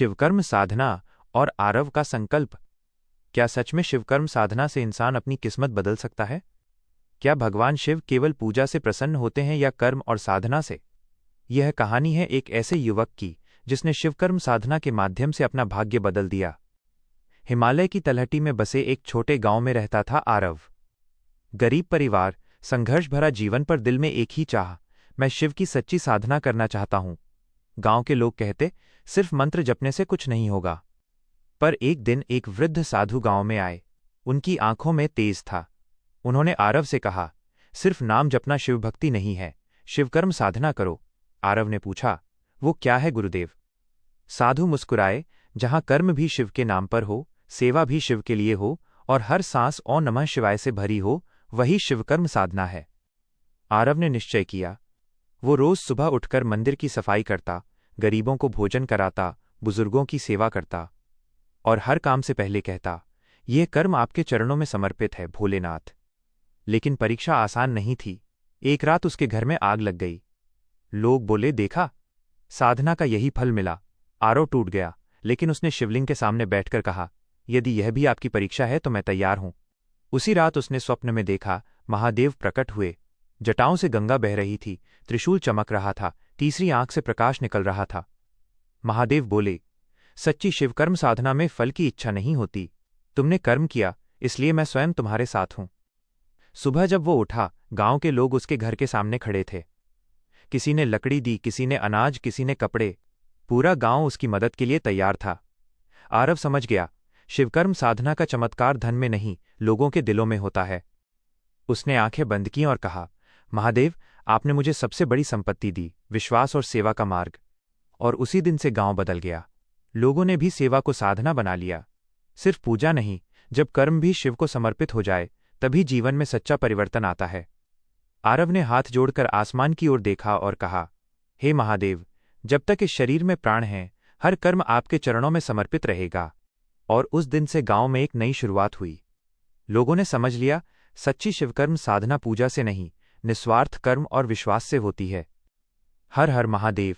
शिवकर्म साधना और आरव का संकल्प। क्या सच में शिवकर्म साधना से इंसान अपनी किस्मत बदल सकता है? क्या भगवान शिव केवल पूजा से प्रसन्न होते हैं या कर्म और साधना से? यह कहानी है एक ऐसे युवक की जिसने शिवकर्म साधना के माध्यम से अपना भाग्य बदल दिया। हिमालय की तलहटी में बसे एक छोटे गांव में रहता था आरव। गरीब परिवार, संघर्ष भरा जीवन, पर दिल में एक ही चाह, मैं शिव की सच्ची साधना करना चाहता हूं। गांव के लोग कहते, सिर्फ मंत्र जपने से कुछ नहीं होगा। पर एक दिन एक वृद्ध साधु गांव में आए। उनकी आंखों में तेज था। उन्होंने आरव से कहा, सिर्फ नाम जपना शिवभक्ति नहीं है, शिवकर्म साधना करो। आरव ने पूछा, वो क्या है गुरुदेव? साधु मुस्कुराए, जहां कर्म भी शिव के नाम पर हो, सेवा भी शिव के लिए हो और हर सांस ओम नमः शिवाय से भरी हो, वही शिवकर्म साधना है। आरव ने निश्चय किया। वो रोज सुबह उठकर मंदिर की सफाई करता, गरीबों को भोजन कराता, बुजुर्गों की सेवा करता और हर काम से पहले कहता, यह कर्म आपके चरणों में समर्पित है भोलेनाथ। लेकिन परीक्षा आसान नहीं थी। एक रात उसके घर में आग लग गई। लोग बोले, देखा, साधना का यही फल मिला। आरव टूट गया, लेकिन उसने शिवलिंग के सामने बैठकर कहा, यदि यह भी आपकी परीक्षा है तो मैं तैयार हूं। उसी रात उसने स्वप्न में देखा, महादेव प्रकट हुए। जटाओं से गंगा बह रही थी, त्रिशूल चमक रहा था, तीसरी आंख से प्रकाश निकल रहा था। महादेव बोले, सच्ची शिवकर्म साधना में फल की इच्छा नहीं होती। तुमने कर्म किया, इसलिए मैं स्वयं तुम्हारे साथ हूं। सुबह जब वो उठा, गांव के लोग उसके घर के सामने खड़े थे। किसी ने लकड़ी दी, किसी ने अनाज, किसी ने कपड़े। पूरा गांव उसकी मदद के लिए तैयार था। आरव समझ गया, शिवकर्म साधना का चमत्कार धन में नहीं, लोगों के दिलों में होता है। उसने आंखें बंद की और कहा, महादेव, आपने मुझे सबसे बड़ी संपत्ति दी, विश्वास और सेवा का मार्ग। और उसी दिन से गांव बदल गया। लोगों ने भी सेवा को साधना बना लिया। सिर्फ पूजा नहीं, जब कर्म भी शिव को समर्पित हो जाए, तभी जीवन में सच्चा परिवर्तन आता है। आरव ने हाथ जोड़कर आसमान की ओर देखा और कहा, हे महादेव, जब तक इस शरीर में प्राण है, हर कर्म आपके चरणों में समर्पित रहेगा। और उस दिन से गांव में एक नई शुरुआत हुई। लोगों ने समझ लिया, सच्ची शिवकर्म साधना पूजा से नहीं, निस्वार्थ कर्म और विश्वास से होती है। हर हर महादेव।